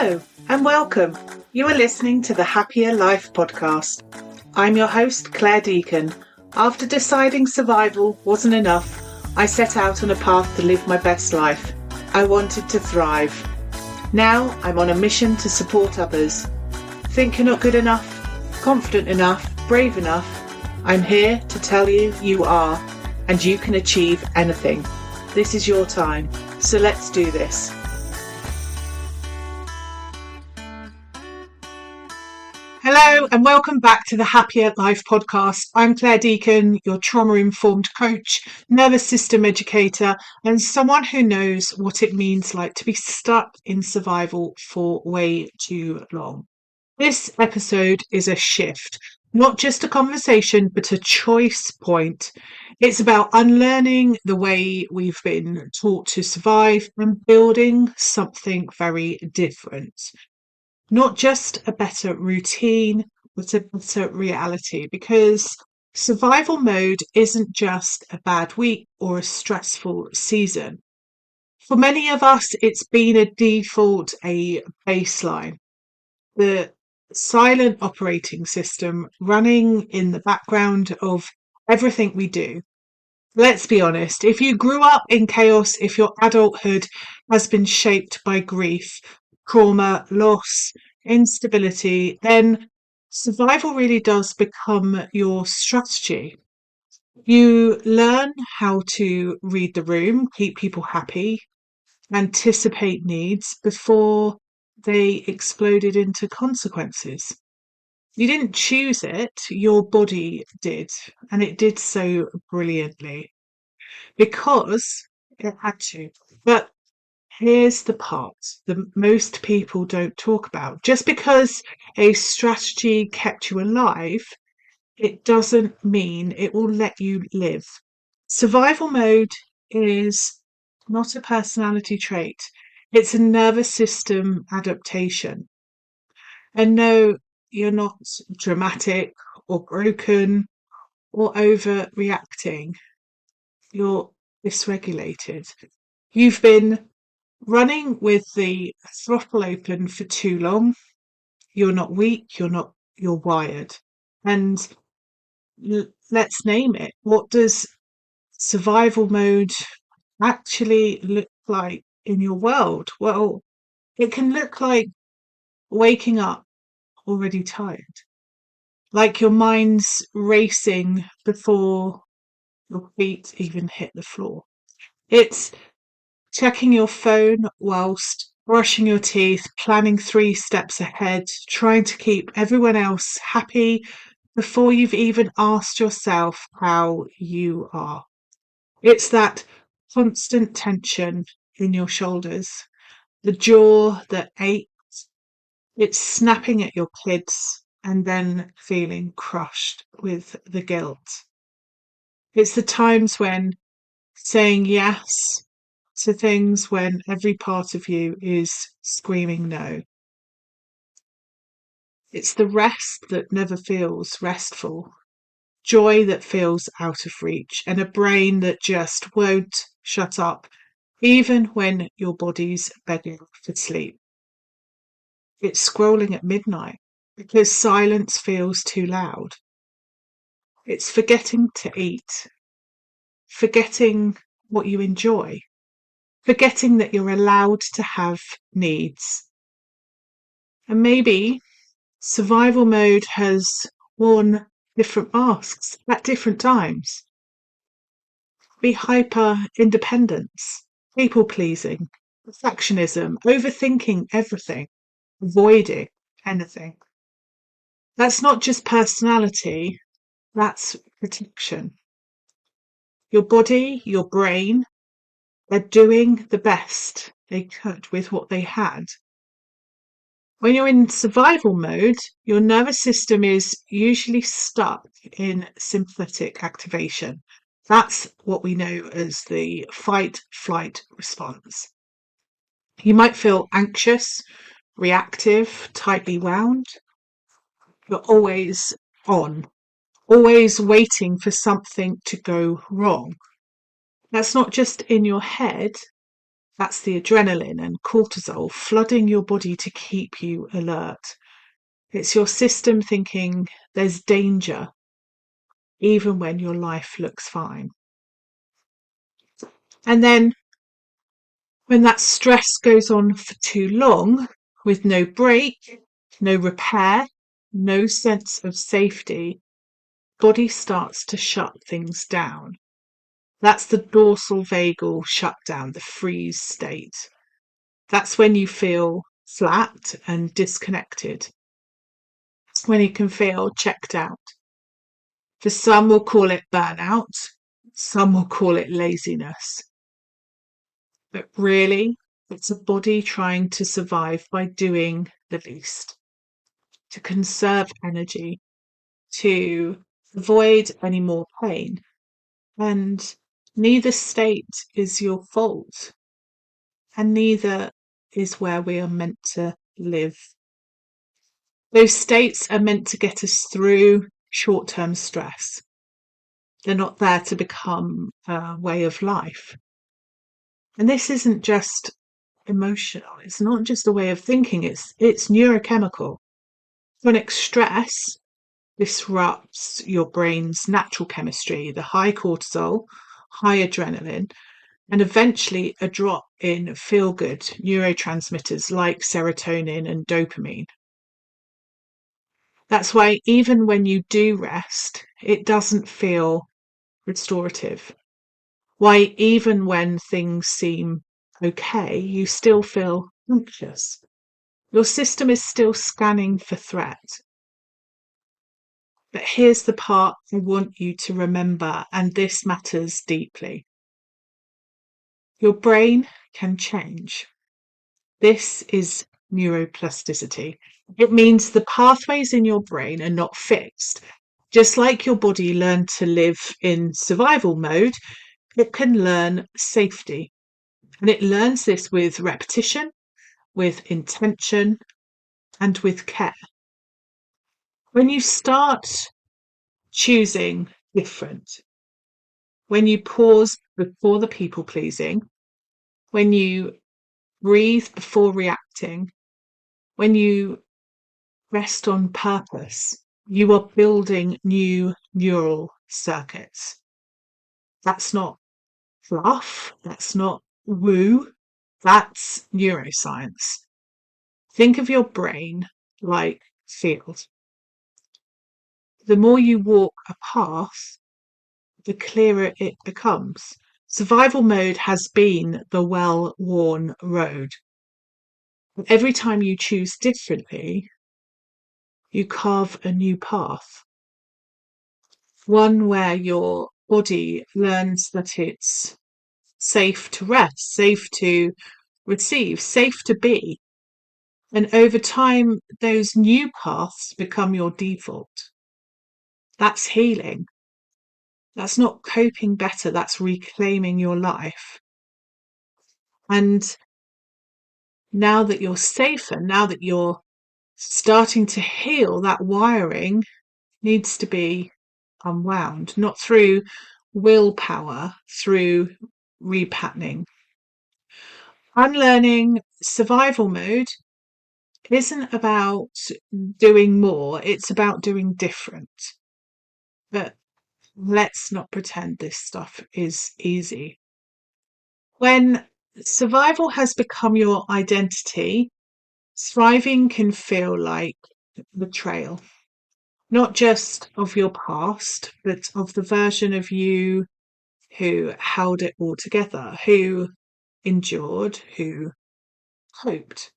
Hello and welcome. You are listening to the Happya Life Podcast. I'm your host, Clare Deacon. After deciding survival wasn't enough, I set out on a path to live my best life. I wanted to thrive. Now I'm on a mission to support others. Think you're not good enough, confident enough, brave enough? I'm here to tell you you are, and you can achieve anything. This is your time, so let's do this. Hello and welcome back to the Happya Life Podcast. I'm Clare Deacon, your trauma-informed coach, nervous system educator, and someone who knows what it means like to be stuck in survival for way too long. This episode is a shift, not just a conversation, but a choice point. It's about unlearning the way we've been taught to survive and building something very different. Not just a better routine, but a better reality, because survival mode isn't just a bad week or a stressful season. For many of us, it's been a default, a baseline, the silent operating system running in the background of everything we do. Let's be honest, if you grew up in chaos, if your adulthood has been shaped by grief, trauma, loss, instability, then survival really does become your strategy. You learn how to read the room, keep people happy, anticipate needs before they exploded into consequences. You didn't choose it, your body did, and it did so brilliantly because it had to. But here's the part that most people don't talk about. Just because a strategy kept you alive, it doesn't mean it will let you live. Survival mode is not a personality trait. It's a nervous system adaptation. And no, you're not dramatic or broken or overreacting. You're dysregulated. You've been running with the throttle open for too long. You're not weak, you're wired. And let's name it. What does survival mode actually look like in your world? Well, it can look like waking up already tired, like your mind's racing before your feet even hit the floor. It's checking your phone whilst brushing your teeth, planning 3 steps ahead, trying to keep everyone else happy before you've even asked yourself how you are. It's that constant tension in your shoulders, the jaw that aches. It's snapping at your kids and then feeling crushed with the guilt. It's the times when saying yes to things when every part of you is screaming no. It's the rest that never feels restful, joy that feels out of reach, and a brain that just won't shut up, even when your body's begging for sleep. It's scrolling at midnight because silence feels too loud. It's forgetting to eat, forgetting what you enjoy, forgetting that you're allowed to have needs. And maybe survival mode has worn different masks at different times. Be hyper independence, people pleasing, perfectionism, overthinking everything, avoiding anything. That's not just personality, that's protection. Your body, your brain, they're doing the best they could with what they had. When you're in survival mode, your nervous system is usually stuck in sympathetic activation. That's what we know as the fight-flight response. You might feel anxious, reactive, tightly wound. You're always on, always waiting for something to go wrong. That's not just in your head, That's the adrenaline and cortisol flooding your body to keep you alert. It's your system thinking there's danger even when your life looks fine. And then when that stress goes on for too long, with no break, no repair, no sense of safety, body starts to shut things down. That's the dorsal vagal shutdown, the freeze state. That's when you feel flat and disconnected. It's when you can feel checked out. For some will call it burnout, some will call it laziness. But really, it's a body trying to survive by doing the least, to conserve energy, to avoid any more pain. And neither state is your fault, and neither is where we are meant to live. Those states are meant to get us through short-term stress. They're not there to become a way of life. And this isn't just emotional. It's not just a way of thinking. It's neurochemical. Chronic stress disrupts your brain's natural chemistry, the high cortisol, high adrenaline, and eventually a drop in feel-good neurotransmitters like serotonin and dopamine. That's why even when you do rest, it doesn't feel restorative. Why even when things seem okay, you still feel anxious. Your system is still scanning for threat. But here's the part I want you to remember, and this matters deeply. Your brain can change. This is neuroplasticity. It means the pathways in your brain are not fixed. Just like your body learned to live in survival mode, it can learn safety. And it learns this with repetition, with intention, and with care. When you start choosing different, when you pause before the people pleasing, when you breathe before reacting, when you rest on purpose, you are building new neural circuits. That's not fluff, that's not woo, that's neuroscience. Think of your brain like a field. The more you walk a path, the clearer it becomes. Survival mode has been the well-worn road. But every time you choose differently, you carve a new path. One where your body learns that it's safe to rest, safe to receive, safe to be. And over time, those new paths become your default. That's healing. That's not coping better, that's reclaiming your life. And now that you're safer, now that you're starting to heal, that wiring needs to be unwound, not through willpower, through repatterning. Unlearning survival mode isn't about doing more, it's about doing different. But let's not pretend this stuff is easy. When survival has become your identity, thriving can feel like betrayal, not just of your past, but of the version of you who held it all together, who endured, who coped.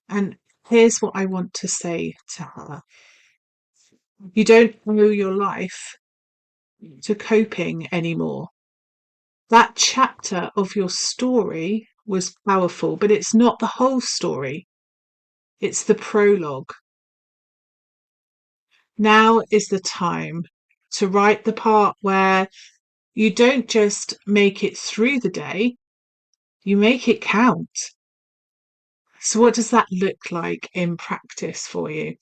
And here's what I want to say to her. You don't owe your life to coping anymore. That chapter of your story was powerful, but it's not the whole story. It's the prologue. Now is the time to write the part where you don't just make it through the day, you make it count. So what does that look like in practice for you?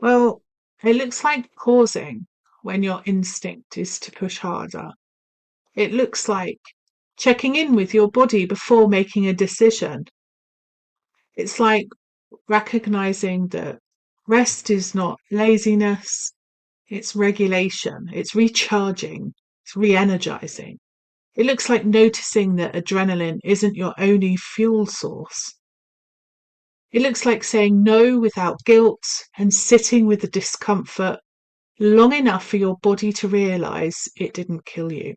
Well, it looks like pausing when your instinct is to push harder. It looks like checking in with your body before making a decision. It's like recognizing that rest is not laziness, it's regulation, it's recharging, it's re energizing. It looks like noticing that adrenaline isn't your only fuel source. It looks like saying no without guilt and sitting with the discomfort long enough for your body to realize it didn't kill you.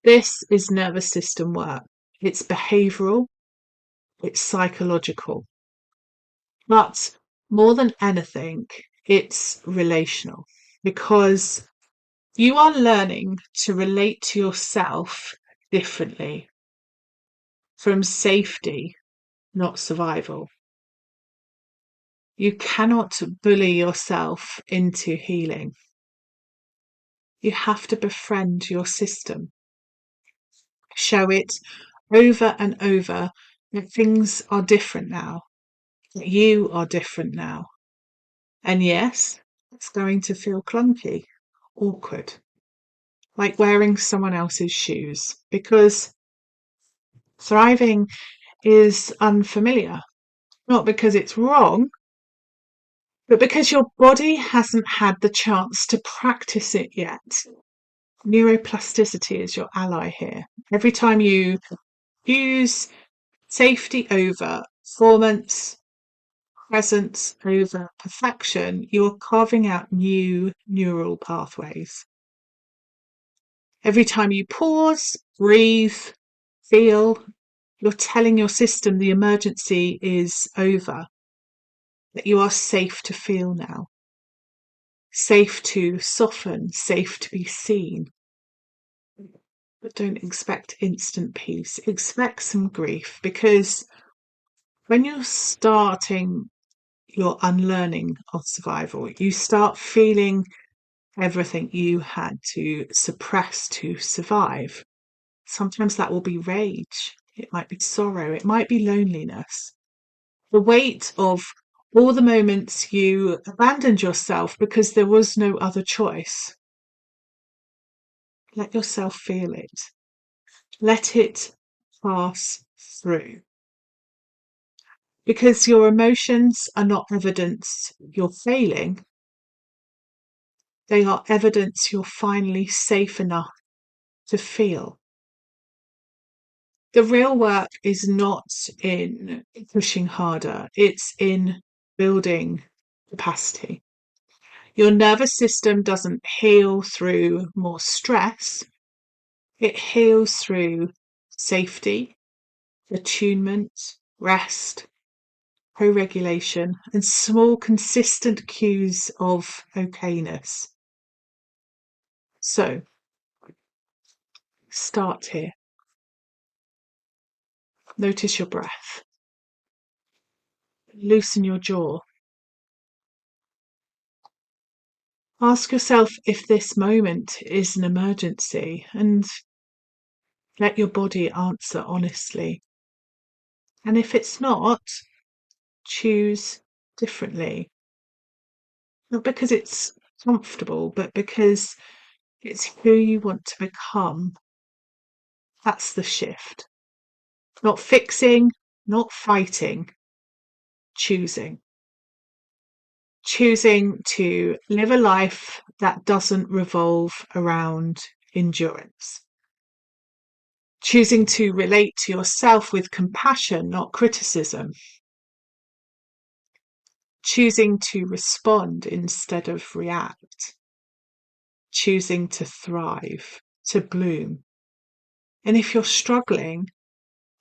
This is nervous system work. It's behavioral, it's psychological. But more than anything, it's relational because you are learning to relate to yourself differently from safety, not survival. You cannot bully yourself into healing. You have to befriend your system. Show it over and over that things are different now, that you are different now. And yes, it's going to feel clunky, awkward, like wearing someone else's shoes, because thriving is unfamiliar, not because it's wrong, but because your body hasn't had the chance to practice it yet. Neuroplasticity is your ally here. Every time you use safety over performance, presence over perfection, you are carving out new neural pathways. Every time you pause, breathe, feel, you're telling your system the emergency is over, that you are safe to feel now, safe to soften, safe to be seen. But don't expect instant peace. Expect some grief, because when you're starting your unlearning of survival, you start feeling everything you had to suppress to survive. Sometimes that will be rage. It might be sorrow. It might be loneliness. The weight of all the moments you abandoned yourself because there was no other choice. Let yourself feel it. Let it pass through. Because your emotions are not evidence you're failing. They are evidence you're finally safe enough to feel. The real work is not in pushing harder, it's in building capacity. Your nervous system doesn't heal through more stress, it heals through safety, attunement, rest, co-regulation, and small consistent cues of okayness. So, start here. Notice your breath. Loosen your jaw. Ask yourself if this moment is an emergency, and let your body answer honestly. And if it's not, choose differently. Not because it's comfortable, but because it's who you want to become. That's the shift. Not fixing, not fighting, choosing. Choosing to live a life that doesn't revolve around endurance. Choosing to relate to yourself with compassion, not criticism. Choosing to respond instead of react. Choosing to thrive, to bloom. And if you're struggling,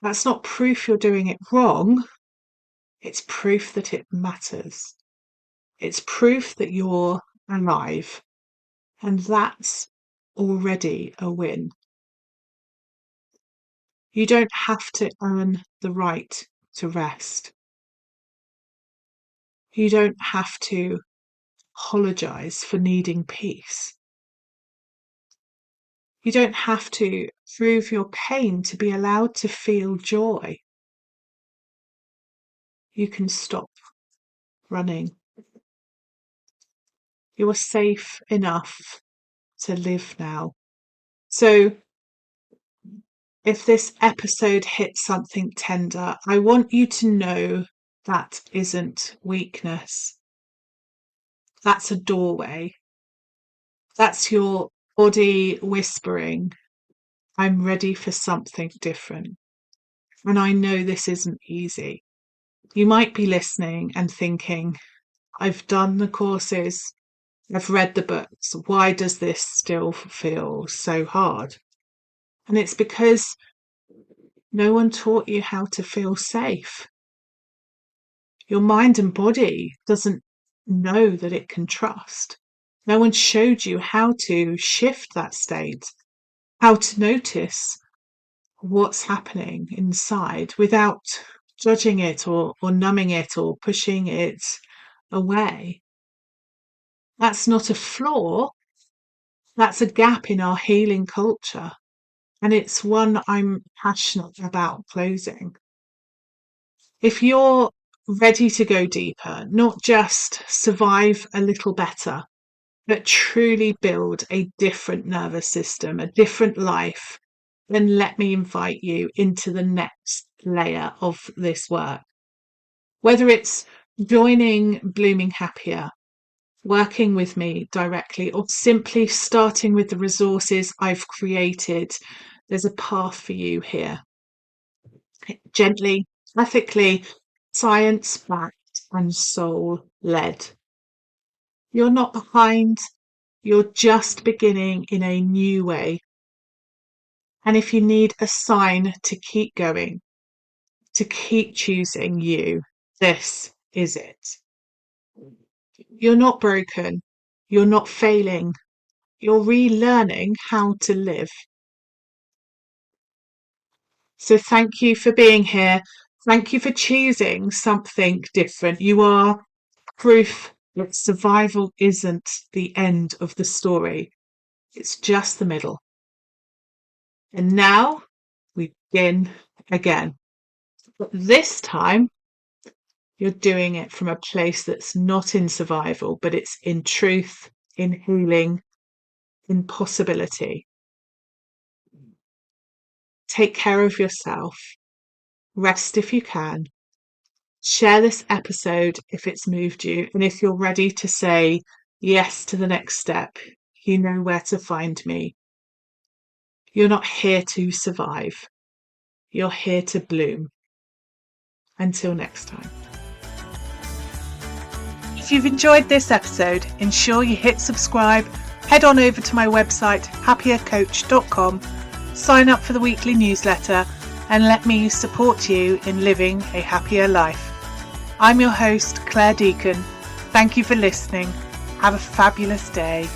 that's not proof you're doing it wrong. It's proof that it matters. It's proof that you're alive. And that's already a win. You don't have to earn the right to rest. You don't have to apologize for needing peace. You don't have to prove your pain to be allowed to feel joy. You can stop running. You are safe enough to live now. So if this episode hits something tender, I want you to know that isn't weakness. That's a doorway. That's your body whispering, I'm ready for something different. And I know this isn't easy. You might be listening and thinking, I've done the courses, I've read the books. Why does this still feel so hard? And it's because no one taught you how to feel safe. Your mind and body doesn't know that it can trust. No one showed you how to shift that state, how to notice what's happening inside without judging it or numbing it or pushing it away. That's not a flaw. That's a gap in our healing culture. And it's one I'm passionate about closing. If you're ready to go deeper, not just survive a little better, but truly build a different nervous system, a different life, then let me invite you into the next layer of this work. Whether it's joining Blooming Happier, working with me directly, or simply starting with the resources I've created, there's a path for you here. Gently, ethically, science-backed and soul-led. You're not behind, you're just beginning in a new way. And if you need a sign to keep going, to keep choosing you, this is it. You're not broken. You're not failing. You're relearning how to live. So thank you for being here. Thank you for choosing something different. You are proof that survival isn't the end of the story. It's just the middle. And now we begin again. But this time, you're doing it from a place that's not in survival, but it's in truth, in healing, in possibility. Take care of yourself. Rest if you can. Share this episode if it's moved you. And if you're ready to say yes to the next step, you know where to find me. You're not here to survive. You're here to bloom. Until next time. If you've enjoyed this episode, ensure you hit subscribe, head on over to my website happiercoach.com, sign up for the weekly newsletter, and let me support you in living a happier life. I'm your host, Clare Deacon. Thank you for listening. Have a fabulous day.